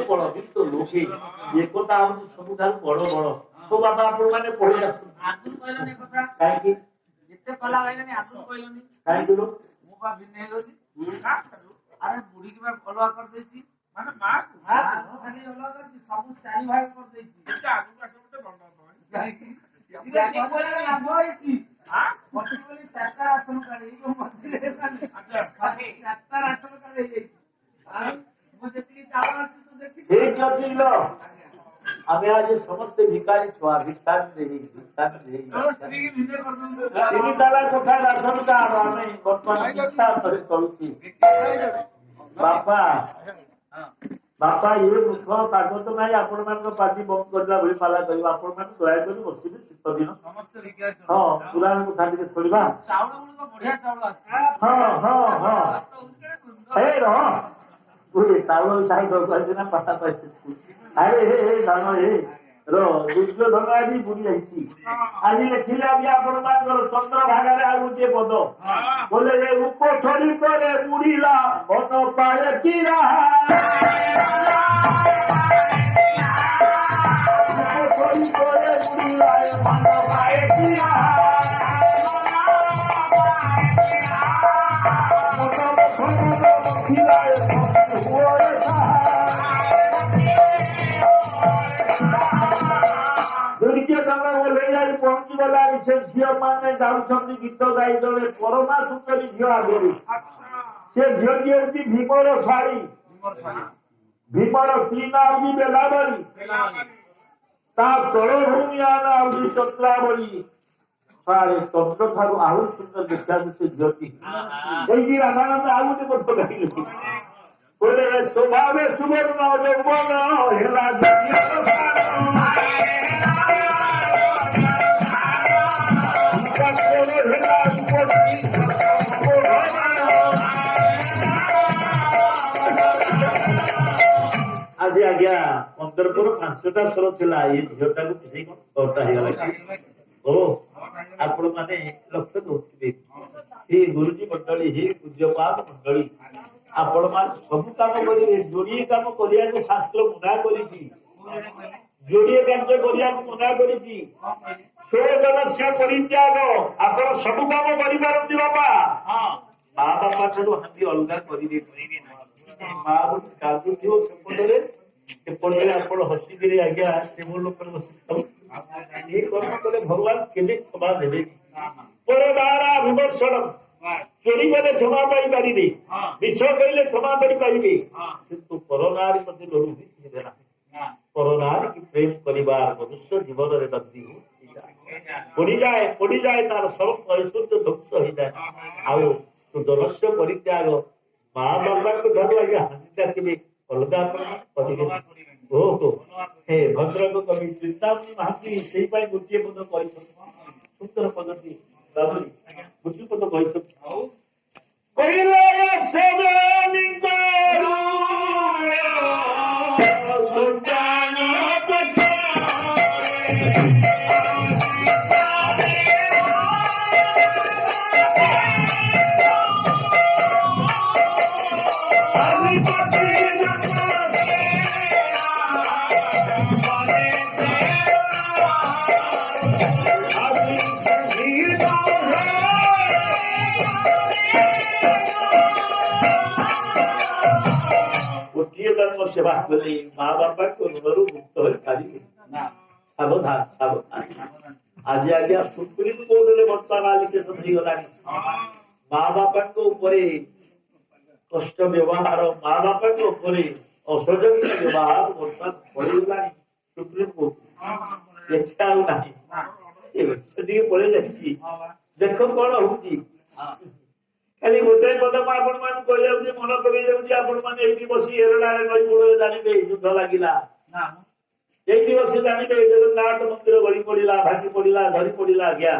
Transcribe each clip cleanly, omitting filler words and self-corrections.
ବଡ କିନ୍ତୁ ଲୋକେ ଏକତା ହଉଛି ସବୁଠାରୁ ବଡ ବଡ। ତ ବାପା ଆପଣ ମାନେ ପଢି ଆସନ୍ତୁ ଆଗରୁ କହିଲନି କଥା କାହିଁକି ଯେତେ ପାଲା ଗାଇଲେନି ଆଗରୁ କହିଲନି କାହିଁକି ମୁଁ ବା ଭିନ୍ନ ହେଇଗଲି ଆରେ ବୁଢୀ କି ବା ଅଲଗା କରିଦେଇଛି ମାନେ ମା ଖାଲି ଅଲଗା କରିଛି ସବୁ ଚାରି ଭାଗ କରିଦେଇଛି ଆଗକୁ ଆସ ଗୋଟେ ବନ୍ଦ ଲାଭ ହେଇଛି ବୋଲି ଚାରିଟା ରାସନ କାର୍ଡ ଏଇ ଯୋଉ ମଝିରେ ଚାରିଟା ରାସନ କାର୍ଡ ହେଇଯାଇଛି ଆଉ ମୁଁ ଯେତିକି ଚାଉଳ ଅଛି ତୁ ଦେଖିଛୁ ଠିକ ଅଛି ଲୋ ଆମେ ଆଜି ସମସ୍ତେ ଭିକାରୀ ଛୁଆ ଭିକାରୀ ଦେଇ ସ୍ତ୍ରୀ କି ଭିନ୍ନ କରିଦଉଛୁ ତିନି ତାଲା କୋଠା ରାସନ କାର୍ଡ ଆମେ ବର୍ତ୍ତମାନ ଚିନ୍ତା କରି ଚଳୁଛି ବାପା ବାପା ଇଏ ମୁଖ କାଗଜ ନାହିଁ ଆପଣମାନଙ୍କ ପାର୍ଟି ବନ୍ଦ କରିଲା ଭଳି ପାଲା କରିବା ଆପଣ ମାନେ ଦୟାକରି ବସିବେ ଶୀତ ଦିନ ସମସ୍ତେ ଭିକାରୀ ହଁ ପୁରାଣ କଥା ଟିକେ ଶୁଣିବା ଚାଉଳ ଗୁଡିକ ବଢିଆ ଚାଉଳ ଅଛି ଏ ରହ ଚାଉଳ ସାହି ଦରକାର ନା ପାଠା ପାଇଛି ଆରେ ଧାନ ଦୁର୍ଯୋଧନ ଆଜି ବୁଡି ଯାଇଛି ଆଜି ଲେଖିଲେ ଆଜି ଆପଣ ମାନଙ୍କର ଚନ୍ଦ୍ରଭାଗାରେ ଆଉ ଗୋଟିଏ ପଦ ବୋଲେ ଉପସରିତରେ ବୁଡିଲା ମନ ପାଏ କି ପହଞ୍ଚି ଗଲା ସେ ଝିଅ ମାନେ ଯାଉଛନ୍ତି ଗୀତ ଗାଇ ଦଳେ ପରମା ସୁନ୍ଦରୀ ଝିଅ ଆଗରେ ସେ ଝିଅଟି ହଉଛି ଭୀମର ଶାଢୀ ଭୀମର ସ୍ତ୍ରୀ ନା ହଉଛି ବେଲାବଳି ତା ତଳ ଭୂମି ନା ହଉଛି ଚତ୍ରାବଳି ଚନ୍ଦ୍ର ଠାରୁ ଆହୁରି ସୁନ୍ଦର ଦେଖିବାକୁ ସେ ଝିଅଟି ସେଇଠି ରାଧାନନ୍ଦ ଆଉ ଗୋଟେ ମଧ୍ୟ ଗାଇଲେ କହିଲେ ସ୍ୱଭାବେ ସୁବର୍ଣ୍ଣ ଯୌବନ ହେଲା ଆଜି ଆଜ୍ଞା 15 ପରେ 5ଟା ସ୍ୱର ଥିଲା ଏ ଝିଅଟାକୁ ମିଶେଇ 6ଟା ହେଇଗଲା ଓ ଆପଣ ମାନେ ଲକ୍ଷ୍ୟ ଦଉଥିବେ हे गुरुजी मंडळी हे पूज्यपाद मंडळी आपण मान ସବୁ କାମ କରିବେ ଯୋଡିଏ କାମ କରିବାକୁ ଶାସ୍ତ୍ର ମନା କରିଛି ଯୋଡିଏ କାର୍ଯ୍ୟ କରିବାକୁ ମନା କରିଛି 16 ଜନସ୍ୟ ପରିତ୍ୟାଗ ଆପଣ ସବୁ କାମ କରିପାରନ୍ତି ବାପା ମା ବାପା ଠାରୁ ହାନ୍ତି ଅଲଗା କରିବେ ମା ଗୋଟେ କାଜୁଥିବ ସେପଟରେ ଏପଟରେ ଆପଣ ହସିକିରି ଆଜ୍ଞା କେବଳ ଲୋକର ବସିଥାଉ ଏ କର୍ମ କଲେ ଭଗବାନ କେବେ କ୍ଷମା ଦେବେ ପରଦାରା ବିମର୍ଶନ ଚୋରି କଲେ କ୍ଷମା ପାଇପାରିବେ ମିଛ କହିଲେ କ୍ଷମା କରିପାରିବେ କିନ୍ତୁ ପରନାରୀ ପ୍ରତି ଲୋଭ ହେବେ ନାହିଁ ପରନାରୀ କି ପ୍ରେମ କରିବାର ମନୁଷ୍ୟ ଜୀବନରେ ବନ୍ଦୀ ପଡ଼ିଯାଏ ତାର ସମସ୍ତ ଐଶ୍ୱର୍ଯ୍ୟ ଧ୍ୱଂସ ହେଇଯାଏ ଆଉ ସୁଦର୍ଶ ପରିତ୍ୟାଗ ମା ବାପାଙ୍କ ଠାରୁ ଆଜ୍ଞା ହାନି ଡାକିଲେ ଅଲଗା କରିବେ ଓହୋ ହେ ଭଦ୍ରକ କବି ଚିନ୍ତାମଣି ମହାନ୍ତି ସେଇପାଇଁ ଗୋଟିଏ ପଦ କହିଛନ୍ତି ସୁନ୍ଦର ପଦଟି ଗୋଟିଏ ପଦ କହିଛନ୍ତି ଗୋଟିଏ ଜନ୍ମ ସେବା କଲେ ମା ବାପାଙ୍କ ଋଣରୁ ମୁକ୍ତ ହୋଇପାରିବେ ସାବଧାନ ସାବଧାନ ଆଜି ଆଜ୍ଞା ସୁପ୍ରିମ କୋର୍ଟରେ ବର୍ତ୍ତମାନ ଆଲିକେସନ ହେଇଗଲାଣି ମା ବାପାଙ୍କ ଉପରେ କଷ୍ଟ ବ୍ୟବହାର ମା ବାପାଙ୍କ ଉପରେ ଅସହଯୋଗୀ ବ୍ୟବହାର ବର୍ତ୍ତମାନ ପଡିଗଲାଣି ସୁପ୍ରିମ କୋର୍ଟ ଏଠି ଆଉ ନାହିଁ ସେଠିକି ପଳେଇ ଯାଇଛି ଦେଖ କଣ ହଉଛି ଖାଲି ଗୋଟାଏ କଥା ମୁଁ ଆପଣ ମାନଙ୍କୁ କହିଯାଉଛି ମନ ପକେଇ ଯାଉଛି ଆପଣ ମାନେ ଏଇଠି ବସି ଏରଡାରେ ନଈ କୂଳରେ ଜାଣିବେ ଯୁଦ୍ଧ ଲାଗିଲା ଏଇଠି ବସି ଜାଣିବେ ଜଗନ୍ନାଥ ମନ୍ଦିର ଗଳି ପଡିଲା ଭାଙ୍ଗି ପଡିଲା ଧରି ପଡିଲା ଆଜ୍ଞା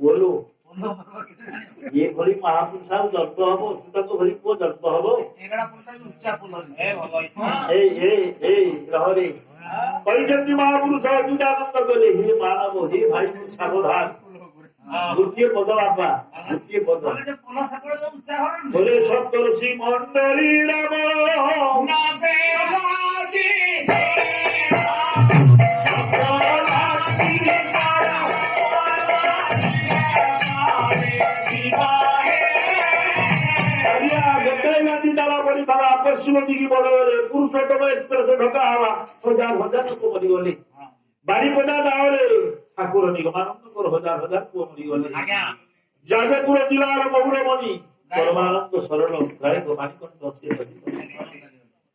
ବୋଲୁ ଇଏ ଭଳି ମହାପୁରୁଷ ଆଉ ଜନ୍ମ ହବ ଅଚ୍ୟୁତଙ୍କ ଭଳି ପୁଅ ଜନ୍ମ ହବ ରହରେ କହିଛନ୍ତି ମହାପୁରୁଷ ଅଚ୍ୟୁତାନନ୍ଦ କଲେ ହେ ମାନବ ହେ ଭାଇ ସାବଧାନ ଗୋଟିଏ ପଦ ବାପା ଗୋଟିଏ ପଦ ବୋଲେ ସପ୍ତର୍ଷି ମଣ୍ଡଳୀ ରାମ ଶିବଜୀ ବଳରେ ପୁରୁଷୋତ୍ତମ ଏକ୍ସପ୍ରେସ ଢକା ହବା ହଜାର ହଜାର ଲୋକ ମରିଗଲେ। ବାରିପଦା ଗାଁରେ ଠାକୁର ନିଗମାନଙ୍କର ହଜାର ହଜାର ପୁଅ ମରିଗଲେ। ଯାଜପୁର ଜିଲ୍ଲାର ମହୁରମଣି ପରମାନନ୍ଦ ଶରଣ ଗାୟକ ମାଣିକଣ୍ଠ ସେ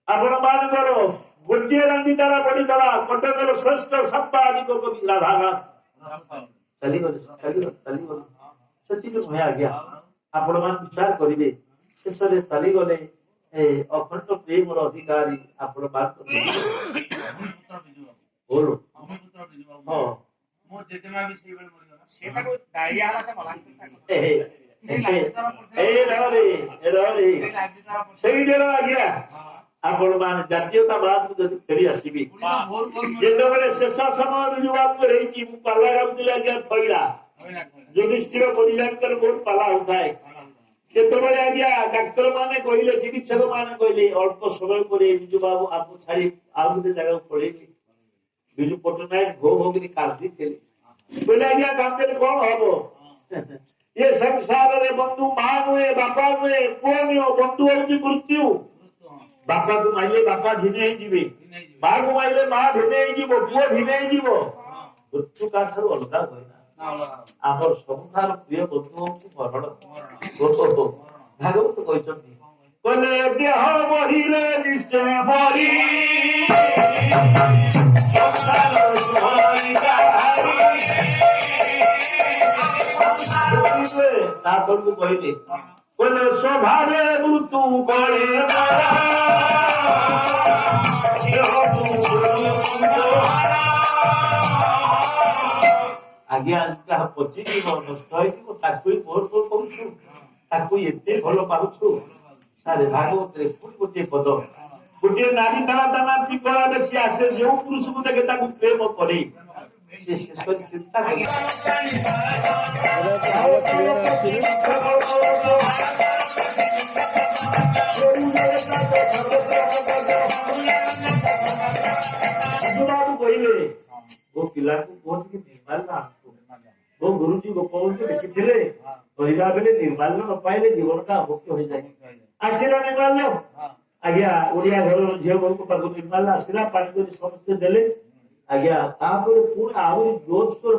ଆପଣ ମାନଙ୍କର ଗୋଟିଏ ରାଣ୍ଡି ଦ୍ୱାରା ବଢିଥିଲା କଟକର ଶ୍ରେଷ୍ଠ ସାମ୍ବାଦିକ କବି ରାଧାନାଥ ଚାଲିଗଲେ ସେତିକି ନୁହେଁ ଆଜ୍ଞା। ଆପଣ ମାନେ ବିଚାର କରିବେ ଶେଷରେ ଚାଲିଗଲେ ଅଖଣ୍ଡ ପ୍ରେମର ଅଧିକାରୀ ଆପଣ ସେଇଟାର ଆଜ୍ଞା ଆପଣ ମାନେ ଜାତୀୟତାବାଦକୁ ଯଦି ଫେରି ଆସିବେ ଯେତେବେଳେ ଶେଷ ସମୟ ବିଜୁବାବୁ ହେଇଛି ମୁଁ ପାଲା ଗାଉଥିଲି ଆଜ୍ଞା ଥଇଲା ଯୁଧିଷ୍ଠିର ପରିବାରଙ୍କର ବହୁତ ପାଲା ହଉଥାଏ। କେତେବେଳେ ଆଜ୍ଞା ଡାକ୍ତର ମାନେ କହିଲେ ଚିକିତ୍ସକ ମାନେ କହିଲେ ଅଳ୍ପ ସମୟ ପରେ ବିଜୁ ବାବୁ ଆମକୁ ଛାଡି ଆଉ ଗୋଟେ ଜାଗାକୁ ପଳେଇବେ। ବିଜୁ ପଟ୍ଟନାୟକ ଭୋ ଭୋଗିନି କାନ୍ଦିଥିଲେ କହିଲେ ଆଜ୍ଞା କାନ୍ଦିଲେ କଣ ହବ ଏ ସଂସାରରେ ବନ୍ଧୁ ମା ନୁହେଁ ବାପା ନୁହେଁ ପୁଅ ନୁହେଁ ବନ୍ଧୁ ହଉଛି ମୃତ୍ୟୁ। ବାପାକୁ ମାଇଲେ ବାପା ଭିନେ ହେଇଯିବେ ମାକୁ ମାଇଲେ ମା ଭିନେ ହେଇଯିବ ପୁଅ ଭିନେ ହେଇଯିବ ମୃତ୍ୟୁ କାଠାରୁ ଅଲଗା ହୁଏ ନା। ଆମର ସବୁଠାରୁ ପ୍ରିୟ ବନ୍ଧୁ ହଉଛି ମରଣ। ଭାଗବତ କହିଛନ୍ତି କହିଲେ ଦେହ ମରିଲେ ନିଶ୍ଚୟ ମରି ତାପରକୁ କହିଲେ କହିଲେ ସ୍ୱଭାବେ ମୃତ୍ୟୁ କଳେ ଆଜ୍ଞା ଯାହା ପଚିଯିବ ନଷ୍ଟ ହେଇଯିବ ତାକୁ ହିଁ ଭୋଟ କରୁଛୁ ତାକୁ ଏତେ ଭଲ ପାଉଛୁ। ସାରେ ଭାଗବତରେ ପୁଣି ଗୋଟିଏ ପଦ ଗୋଟିଏ ନାରୀ ତାରା ତା ନା ପିପଳା ଦେଖି ଆସେ ଯୋଉ ପୁରୁଷକୁ ଦେଖେ ତାକୁ ପ୍ରେମ କରେ ସେ ଶେଷରେ ଚିନ୍ତା କରେ କହିଲେ ମୋ ପିଲାକୁ କୁହନ୍ତି ନିର୍ମାଲ୍ୟ ଆଣନ୍ତୁ। ମୋ ଗୁରୁଜୀ ଗୋପବନ୍ଧୁ ଦେଖିଥିଲେ କହିଲା ବେଳେ ନିର୍ମାଲ୍ୟ ନ ପାଇଲେ ଜୀବନଟା ଅଭୋକ୍ୟ ହୋଇଯାଏ। ଆସିଲା ନିର୍ମାଲ୍ୟ ଆଜ୍ଞା ଓଡିଆ ଘର ଝିଅ ବୋହୂଙ୍କ ପାଖକୁ ନିର୍ମାଲ୍ୟ ଆସିଲା ପାଣି କରି ସମସ୍ତେ ଦେଲେ ଆଜ୍ଞା ତାପରେ ପୁଣି ଆହୁରି ଜୋରସୋର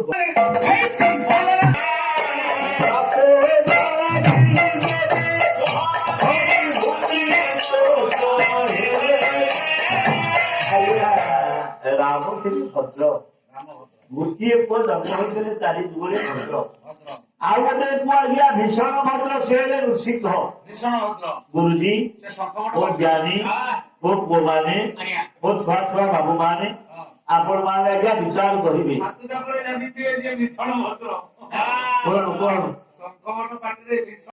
ରାମ ଥିଲେ ଭଦ୍ର ଗୋଟିଏ ପୁଅ ଜନ୍ମ ହୋଇଥିଲେ ଚାରି ଯୁଗରେ ଭଦ୍ର ଆଉ ଗୋଟେ ପୁଅ ଆଜ୍ଞା ଭୀଷଣ ଭଦ୍ର ସେ ହେଲେ ଋଷିକ ଗୁରୁଜୀ ମୋ ଜ୍ଞାନୀ ମୋ ପୁଅ ମାନେ ମୋ ଛୁଆ ଛୁଆ ବାବୁ ମାନେ ଆପଣ ମାନେ ଆଜ୍ଞା ବିଚାର କରିବେ କଣ